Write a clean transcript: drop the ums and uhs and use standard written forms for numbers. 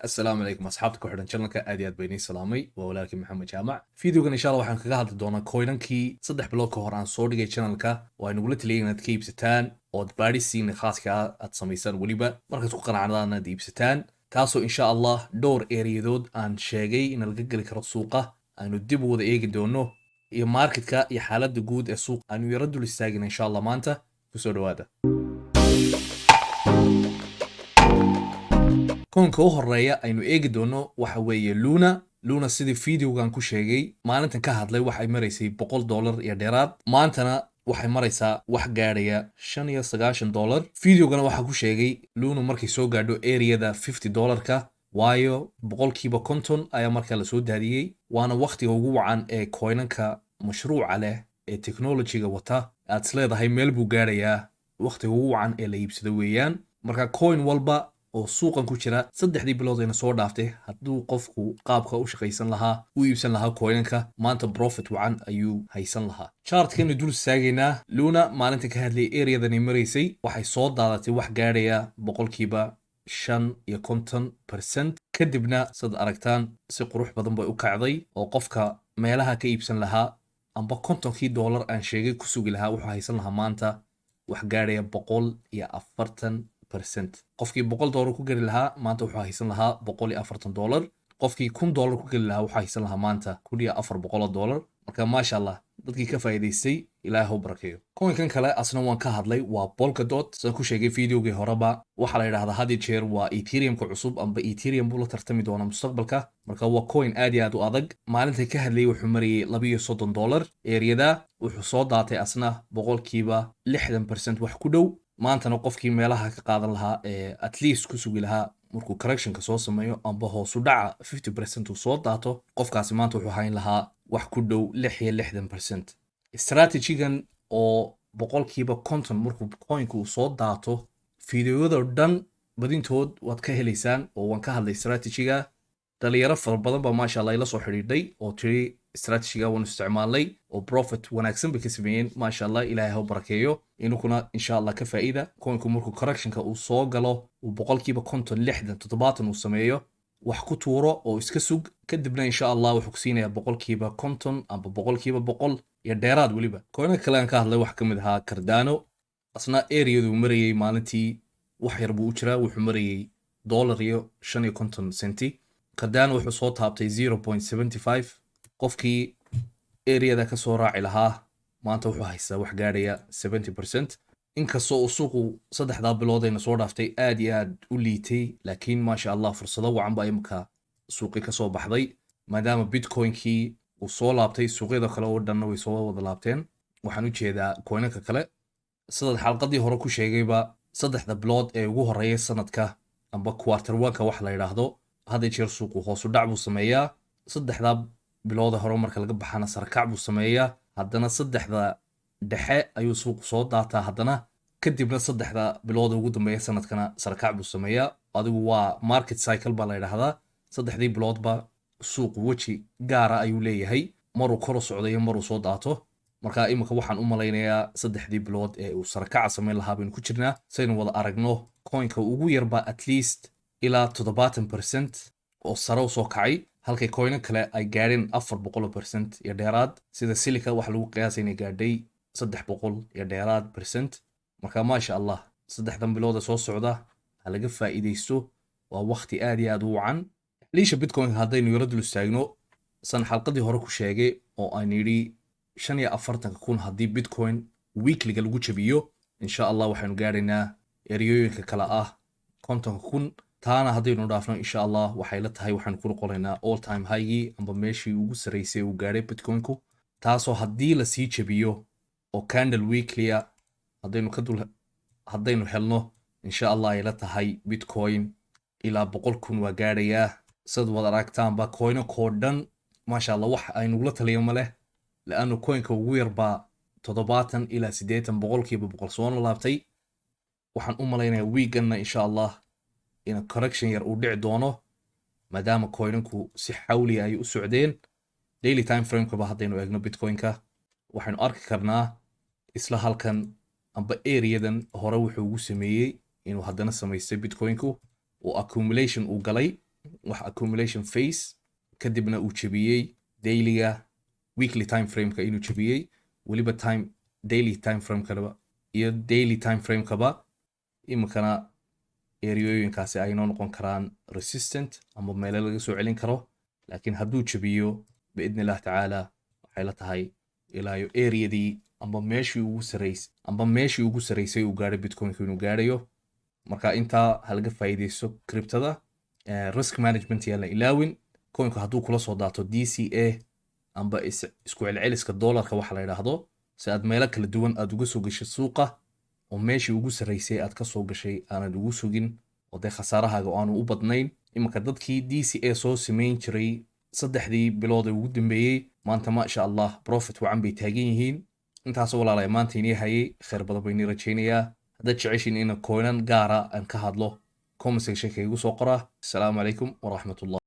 السلام عليكم أصحابتك وحدن channelka aad iyo aad bayni salaamay waa walaalkii maxamed jaamac videogan insha Allah waxaan kaga hadli doonaa coinankii 3 bilood ka hor aan soo dhigay channelka oo ay nagula taliyeen inaad ka iibsataan oo baadhisiin khaaska ah aad samaysaan waliba markaad ku qanacdaan aad iibsataan taasoo insha Allah dhowr ereyadood aan sheegay in laga gali karo suuqa aynu dib u wada eegi doono iyo marketka iyo xaaladda guud ee suuqa aynu yara dul istaagin insha Allah maanta ku soo dhawaada koonka u horeeya aynu eegi doono waxa weeye Luna sidii videogan ku sheegay maalintan ka hadlay waxay maraysay $100 iyo dheeraad maantana waxay maraysaa wax gaadhaya $95 videogana waxa ku sheegay Luna markay soo gaadho areada $50 ka waayo boqolkiiba 50 ayaa markaa la soo daadiyay waana waqtiga ugu wacan ee coinanka mashruuca leh ee technology-ga wata aad isleedahay meel buu gaadhayaa waqtiga ugu wacan ee la iibsado weeyaan marka coin walba oo suuqan ku jira 3 bilood ayna soo dhaaftay hadduu qofku qaabka u shaqaysan lahaa u iibsan lahaa coinanka maanta profit wacan ayuu haysan lahaa chartkeenu dul istaagaynaa Luna maalinta ka hadlay areadan maraysay waxay soo daadatay wax gaadhaya boqolkiiba 50% kadibna sad aragtaan si qurux badan bay u kacday oo qofka meelaha ka iibsan lahaa amba $50 aan sheegay ku sugi lahaa wuxuu haysan lahaa maanta wax gaadhaya 140% qofkii $100 ku geli lahaa maanta wuxuu haysan lahaa $140 qofkii $1000 ku geli lahaa wuxuu haysan lahaa maanta $400 marka maasha Allah dadkii ka faa'iideystay ilaahay u barakeeyo coinkan kale asna waan ka hadlay waa Polkadot sida ku sheegay videogii horeba waxa la yiraahdaa had iyo jeer waa Ethereum-ka cusub amba Ethereum buu la tartami doona mustaqbalka marka waa coin aad iyo aad u adag maalintii ka hadlay wuxuu mariyay $32 areada wuxuu soo daatay asna boqolkiiba 60% wax ku dhow maantana qofkii meelaha ka qaadan lahaa ee at least ku sugi lahaa markuu correctionka soo sameeyo amba hoos u dhaca 50% uu soo daato qofkaasi maanta wuxuu hayn lahaa wax ku dhow 66% strategy-gan oo boqolkiiba 50 markuu coinku soo daato fiidiyoada dhan badintood waad ka helaysaan oo waan ka hadlay strategy-ga dhalinyaro fara badan baa maasha Allah ila soo xiriirdhay oo tiri strategy-ga waan isticmaalay oo profit wanaagsan bay ka sameeyeen maasha Allah ilaahay ha barakeeyo inukuna insha Allah ka faa'iida coinku markuu correctionka uu soo galo uu boqolkiiba 50 60 70 uu sameeyo wax ku tuuro oo iska sug kadibna insha Allah wuxuu ku siinayaa boqolkiiba 50 amba boqolkiiba 100 iyo dheeraad waliba coinka kale aan ka hadlay wax kamid ahaa Cardano asna areadu marayay maalintii wax yar buu u jiraa wuxuu marayay $1.50 Cardano wuxuu soo taabtay 0.75 qofkii areada ka soo raaci lahaa maanta wuxuu haystaa wax gaadhaya 70% inkastoo uu suuqu 3 bilood ayna soo dhaaftay aad iyo aad u liitay laakiin maasha Allah fursado wacan baa imka suuqi ka soo baxday maadaama bitcoin-kii uu soo laabtay suuqyada kale oo dhanna way soo wada laabteen waxaan u jeedaa coinanka kale sida xalqadii hore ku sheegayba 3 bilood ee ugu horeeyay sanadka amba quarter 1ka wax la yiraahdo hadda jeer suuqu hoos u dhac buu sameeyaa 3 bilood hore marka laga baxana sarkac buu sameeyaa haddana 3 dhexe ayuu suuqu soo daataa haddana kadibna 3 bilood ugu dambeeya sanadkana sarkac buu sameeyaa adigu waa market cycle baa la yiraahdaa 3 biloodba suuqu waji gaara ayuu leeyahay maruu kor u socdo iyo maruu soo daato marka imika waxaan u malaynayaa 3 bilood ee uu sarkac sameyn lahaa baynu ku jirnaa saynu wada aragno coinka ugu yarba at least ilaa 70% oo sare u soo kacay halkay coinan kale ay gaadheen 400% iyo dheeraad sida Silica wax lagu qiyaasay inay gaadhay 300 iyo dheeraad % marka maasha Allah 3 bilood soo socda ha laga faa'iideysto waa waqti aad iyo aad u wacan liisha bitcoin haddaynu yara dul istaagno san xalqadii hore ku sheegay oo aan yiri 45,000 haddii bitcoin weekly-ga lagu jabiyo insha Allah waxaanu gaadhaynaa ereyooyinka kala ah 50,000 taana haddaynu dhaafno insha Allah waxay la tahay waxaan ku noqonaynaa all time high amba meeshii ugu sareysay uu gaaray bitcoinku taasoo haddii la sii jabiyo oo candle weekly haddaynu helno insha Allah ay la tahay bitcoin ilaa 100,000 waa gaadhayaa sad wada aragtaanba coinakoo dhan maasha Allah wax aynu la taliyo ma leh laanu coinka ugu yarbaa 70 ilaa 80% soo laabtay waxaan u malaynayaa weekana insha Allah in correction yar uu dhici doono maadaama coinanku si xawli ay u socdeen daily time frame-ka ba haddaynu eegno bitcoin-ka waxaanu arki karnaa isla halkan amba areadan hore wuxuu ugu sameeyey inuu haddana samaystay bitcoin-ku oo accumulation uu galay wax accumulation phase kadibna uu jebiyey dailyga weekly time frameka inuu jebiyey weliba daily time framekaba iyo daily time framekaba iminkana eriyooyinkaasi ay noo noqon karaan resistant ama meelo laga soo celin karo laakiin hadduu jebiyo biidni illah tacaala waxay la tahay ilaayo eriyadii amba meeshii ugu saraysay uu gaadhay bitcoinku inuu gaadhayo marka intaa halaga faa'iidaysto criptada risk management yaa la ilaawin coinku hadduu kula soo daato DCA amba isku celceliska dollarka waxa la yidhaahdo si aad meelo kala duwan aad uga soo gashay suuqa oo meeshii ugu saraysay aad ka soo gashay aanad ugu sugin oo dee khasaarahaaga aanu u badnayn iminka dadkii DCA soo samayn jiray 3 bilood ee ugu dambeeyey maanta maasha allah profit wacan bay taagan yihiin intaas walaalay maanta inii hayay khayr badan bayni rajaynayaa haddaad jeceshiin ina coinan gaara aan ka hadlo comment sectionka igu soo qora asalaamu calaykum waraxmatullah